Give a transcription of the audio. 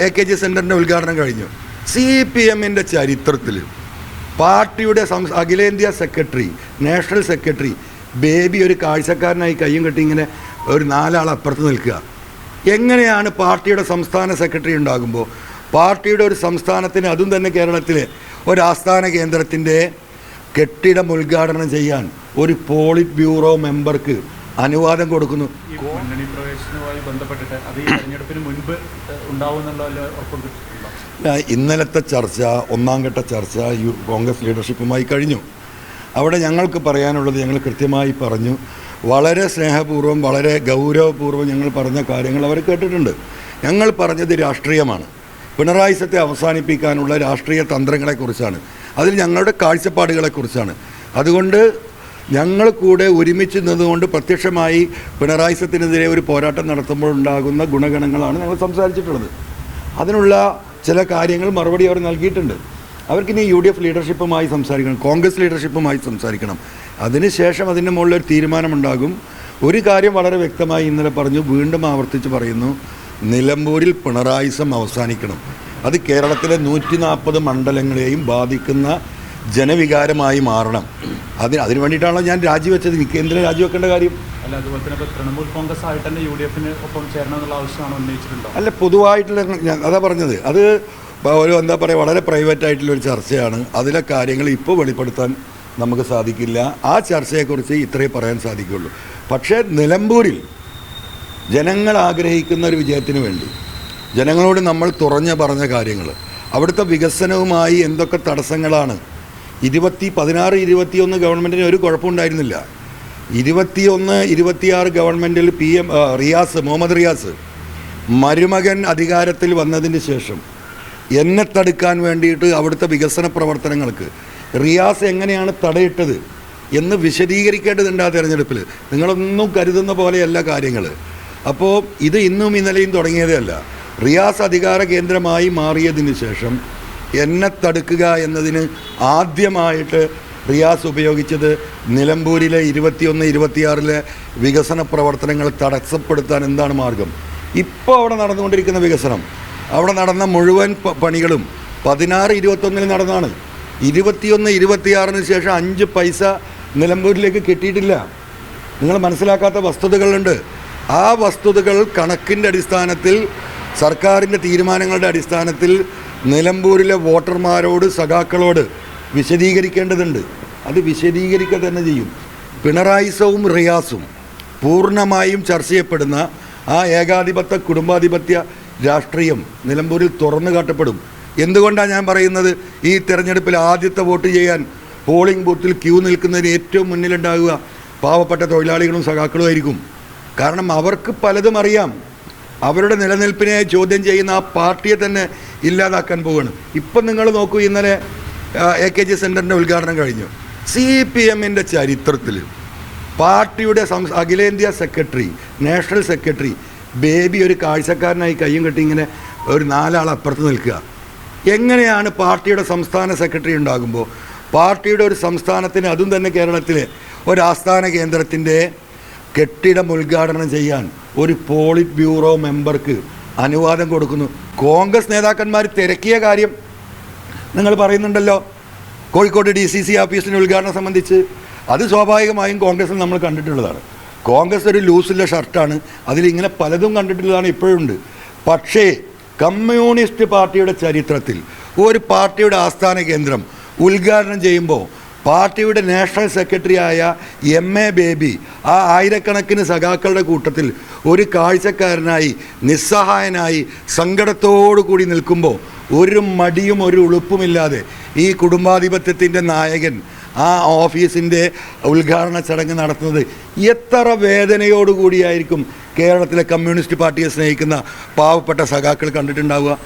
AKG സെൻറ്ററിൻ്റെ ഉദ്ഘാടനം കഴിഞ്ഞു. CPM-ൻ്റെ ചരിത്രത്തിൽ പാർട്ടിയുടെ അഖിലേന്ത്യാ സെക്രട്ടറി, നാഷണൽ സെക്രട്ടറി ബേബി ഒരു കാഴ്ചക്കാരനായി കയ്യും കെട്ടി ഇങ്ങനെ ഒരു 4 ആൾ അപ്പുറത്ത് നിൽക്കുക. എങ്ങനെയാണ് പാർട്ടിയുടെ സംസ്ഥാന സെക്രട്ടറി ഉണ്ടാകുമ്പോൾ പാർട്ടിയുടെ ഒരു സംസ്ഥാനത്തിന്, അതും തന്നെ കേരളത്തിലെ ഒരു ആസ്ഥാന കേന്ദ്രത്തിൻ്റെ കെട്ടിടം ഉദ്ഘാടനം ചെയ്യാൻ ഒരു പോളിറ്റ് ബ്യൂറോ മെമ്പർക്ക് അനുവാദം കൊടുക്കുന്നു? മുന്നണി പ്രവേശനവുമായി ബന്ധപ്പെട്ടിട്ട് അത് ഈ തെരഞ്ഞെടുപ്പിന് മുൻപ് ഇന്നലത്തെ ചർച്ച, ഒന്നാം ഘട്ട ചർച്ച കോൺഗ്രസ് ലീഡർഷിപ്പുമായി കഴിഞ്ഞു. അവിടെ ഞങ്ങൾക്ക് പറയാനുള്ളത് ഞങ്ങൾ കൃത്യമായി പറഞ്ഞു. വളരെ സ്നേഹപൂർവ്വം, വളരെ ഗൗരവപൂർവ്വം ഞങ്ങൾ പറഞ്ഞ കാര്യങ്ങൾ അവർ കേട്ടിട്ടുണ്ട്. ഞങ്ങൾ പറഞ്ഞത് രാഷ്ട്രീയമാണ്, പിണറായി സത്തെ അവസാനിപ്പിക്കാനുള്ള രാഷ്ട്രീയ തന്ത്രങ്ങളെക്കുറിച്ചാണ്, അതിൽ ഞങ്ങളുടെ കാഴ്ചപ്പാടുകളെക്കുറിച്ചാണ്. അതുകൊണ്ട് ഞങ്ങൾ കൂടെ ഒരുമിച്ച് നിന്നുകൊണ്ട് പ്രത്യക്ഷമായി പിണറായി സത്തിനെതിരെ ഒരു പോരാട്ടം നടത്തുമ്പോൾ ഉണ്ടാകുന്ന ഗുണഗണങ്ങളാണ് ഞങ്ങൾ സംസാരിച്ചിട്ടുള്ളത്. അതിനുള്ള ചില കാര്യങ്ങൾ മറുപടി അവർ നൽകിയിട്ടുണ്ട്. അവർക്കിനി UDF ലീഡർഷിപ്പുമായി സംസാരിക്കണം, കോൺഗ്രസ് ലീഡർഷിപ്പുമായി സംസാരിക്കണം. അതിനുശേഷം അതിൻ്റെ മുകളിലൊരു തീരുമാനമുണ്ടാകും. ഒരു കാര്യം വളരെ വ്യക്തമായി ഇന്നലെ പറഞ്ഞു, വീണ്ടും ആവർത്തിച്ച് പറയുന്നു, നിലമ്പൂരിൽ പിണറായിസം അവസാനിക്കണം. അത് കേരളത്തിലെ 140 മണ്ഡലങ്ങളെയും ബാധിക്കുന്ന ജനവികാരമായി മാറണം. അതിന് വേണ്ടിയിട്ടാണല്ലോ ഞാൻ രാജിവെച്ചത്. എനിക്ക് എന്തിനാ രാജിവെക്കേണ്ട കാര്യം? അല്ല, അതുപോലെ തന്നെ ഇപ്പോൾ തൃണമൂൽ കോൺഗ്രസ് ആയിട്ട് തന്നെ UDF-ന് ഒപ്പം ചേരണം എന്നുള്ള ആവശ്യമാണ് ഉന്നയിച്ചിട്ടുണ്ടോ? അല്ല, പൊതുവായിട്ടുള്ള അതാ പറഞ്ഞത്. അത് ഒരു എന്താ പറയുക, വളരെ പ്രൈവറ്റായിട്ടുള്ളൊരു ചർച്ചയാണ്. അതിലെ കാര്യങ്ങൾ ഇപ്പോൾ വെളിപ്പെടുത്താൻ നമുക്ക് സാധിക്കില്ല. ആ ചർച്ചയെക്കുറിച്ച് ഇത്രയേ പറയാൻ സാധിക്കുള്ളൂ. പക്ഷേ നിലമ്പൂരിൽ ജനങ്ങൾ ആഗ്രഹിക്കുന്ന ഒരു വിജയത്തിന് വേണ്ടി ജനങ്ങളോട് നമ്മൾ തുറഞ്ഞ പറഞ്ഞ കാര്യങ്ങൾ, അവിടുത്തെ വികസനവുമായി എന്തൊക്കെ തടസ്സങ്ങളാണ്. 16, 21 ഗവൺമെൻറ്റിന് ഒരു കുഴപ്പമുണ്ടായിരുന്നില്ല. 21, 26 ഗവൺമെൻറ്റിൽ മുഹമ്മദ് റിയാസ് മരുമകൻ അധികാരത്തിൽ വന്നതിന് ശേഷം എന്നെ തടുക്കാൻ വേണ്ടിയിട്ട് അവിടുത്തെ വികസന പ്രവർത്തനങ്ങൾക്ക് റിയാസ് എങ്ങനെയാണ് തടയിട്ടത് എന്ന് വിശദീകരിക്കേണ്ടതുണ്ട് ആ തെരഞ്ഞെടുപ്പിൽ. നിങ്ങളൊന്നും കരുതുന്ന പോലെയല്ല കാര്യങ്ങൾ. അപ്പോൾ ഇത് ഇന്നും ഇന്നലെയും തുടങ്ങിയതേ അല്ല. റിയാസ് അധികാര കേന്ദ്രമായി മാറിയതിന് ശേഷം എന്നെ തടുക്കുക എന്നതിന് ആദ്യമായിട്ട് റിയാസ് ഉപയോഗിച്ചത് നിലമ്പൂരിലെ 21, 26 വികസന പ്രവർത്തനങ്ങൾ തടസ്സപ്പെടുത്താൻ എന്താണ് മാർഗം? ഇപ്പോൾ അവിടെ നടന്നുകൊണ്ടിരിക്കുന്ന വികസനം, അവിടെ നടന്ന മുഴുവൻ പണികളും 16, 21 നടന്നാണ്. 21, 26 ശേഷം 5 പൈസ നിലമ്പൂരിലേക്ക് കിട്ടിയിട്ടില്ല. നിങ്ങൾ മനസ്സിലാക്കാത്ത വസ്തുതകളുണ്ട്. ആ വസ്തുതകൾ കണക്കിൻ്റെ അടിസ്ഥാനത്തിൽ, സർക്കാരിൻ്റെ തീരുമാനങ്ങളുടെ അടിസ്ഥാനത്തിൽ നിലമ്പൂരിലെ വോട്ടർമാരോട്, സഖാക്കളോട് വിശദീകരിക്കേണ്ടതുണ്ട്. അത് വിശദീകരിക്കുക തന്നെ ചെയ്യും. പിണറായിസവും റിയാസും പൂർണ്ണമായും ചർച്ച ചെയ്യപ്പെടുന്ന ആ ഏകാധിപത്യ കുടുംബാധിപത്യ രാഷ്ട്രീയം നിലമ്പൂരിൽ തുറന്നു കാട്ടപ്പെടും. എന്തുകൊണ്ടാണ് ഞാൻ പറയുന്നത്, ഈ തെരഞ്ഞെടുപ്പിൽ ആദ്യത്തെ വോട്ട് ചെയ്യാൻ പോളിംഗ് ബൂത്തിൽ ക്യൂ നിൽക്കുന്നതിന് ഏറ്റവും മുന്നിലുണ്ടാകുക പാവപ്പെട്ട തൊഴിലാളികളും സഖാക്കളും ആയിരിക്കും. കാരണം അവർക്ക് പലതും അറിയാം. അവരുടെ നിലനിൽപ്പിനെ ചോദ്യം ചെയ്യുന്ന ആ പാർട്ടിയെ തന്നെ ഇല്ലാതാക്കാൻ പോവുകയാണ്. ഇപ്പം നിങ്ങൾ നോക്കൂ, ഇന്നലെ AKG സെൻറ്ററിൻ്റെ ഉദ്ഘാടനം കഴിഞ്ഞു. CPM-ൻ്റെ ചരിത്രത്തിൽ പാർട്ടിയുടെ അഖിലേന്ത്യാ സെക്രട്ടറി, നാഷണൽ സെക്രട്ടറി ബേബി ഒരു കാഴ്ചക്കാരനായി കയ്യും കെട്ടി ഇങ്ങനെ ഒരു 4 ആൾ അപ്പുറത്ത് നിൽക്കുക. എങ്ങനെയാണ് പാർട്ടിയുടെ സംസ്ഥാന സെക്രട്ടറി ഉണ്ടാകുമ്പോൾ പാർട്ടിയുടെ ഒരു സംസ്ഥാനത്തിന്, അതും തന്നെ കേരളത്തിലെ ഒരു ആസ്ഥാന കേന്ദ്രത്തിൻ്റെ കെട്ടിടം ഉദ്ഘാടനം ചെയ്യാൻ ഒരു പോളിറ്റ് ബ്യൂറോ മെമ്പർക്ക് അനുവാദം കൊടുക്കുന്നു? കോൺഗ്രസ് നേതാക്കന്മാർ തിരക്കിയ കാര്യം നിങ്ങൾ പറയുന്നുണ്ടല്ലോ, കോഴിക്കോട് DCC ഓഫീസിൻ്റെ ഉദ്ഘാടനം സംബന്ധിച്ച്. അത് സ്വാഭാവികമായും കോൺഗ്രസിൽ നമ്മൾ കണ്ടിട്ടുള്ളതാണ്. കോൺഗ്രസ് ഒരു ലൂസുള്ള ഷർട്ടാണ്, അതിലിങ്ങനെ പലതും കണ്ടിട്ടുള്ളതാണ്, ഇപ്പോഴുണ്ട്. പക്ഷേ കമ്മ്യൂണിസ്റ്റ് പാർട്ടിയുടെ ചരിത്രത്തിൽ ഒരു പാർട്ടിയുടെ ആസ്ഥാന കേന്ദ്രം ഉദ്ഘാടനം ചെയ്യുമ്പോൾ പാർട്ടിയുടെ നാഷണൽ സെക്രട്ടറി ആയ MA ബേബി ആ ആയിരക്കണക്കിന് സഖാക്കളുടെ കൂട്ടത്തിൽ ഒരു കാഴ്ചക്കാരനായി, നിസ്സഹായനായി, സങ്കടത്തോടു കൂടി നിൽക്കുമ്പോൾ ഒരു മടിയും ഒരു ഉളുപ്പുമില്ലാതെ ഈ കുടുംബാധിപത്യത്തിൻ്റെ നായകൻ ആ ഓഫീസിൻ്റെ ഉദ്ഘാടന ചടങ്ങ് നടത്തുന്നത് എത്ര വേദനയോടുകൂടിയായിരിക്കും കേരളത്തിലെ കമ്മ്യൂണിസ്റ്റ് പാർട്ടിയെ സ്നേഹിക്കുന്ന പാവപ്പെട്ട സഖാക്കൾ കണ്ടിട്ടുണ്ടാവുക?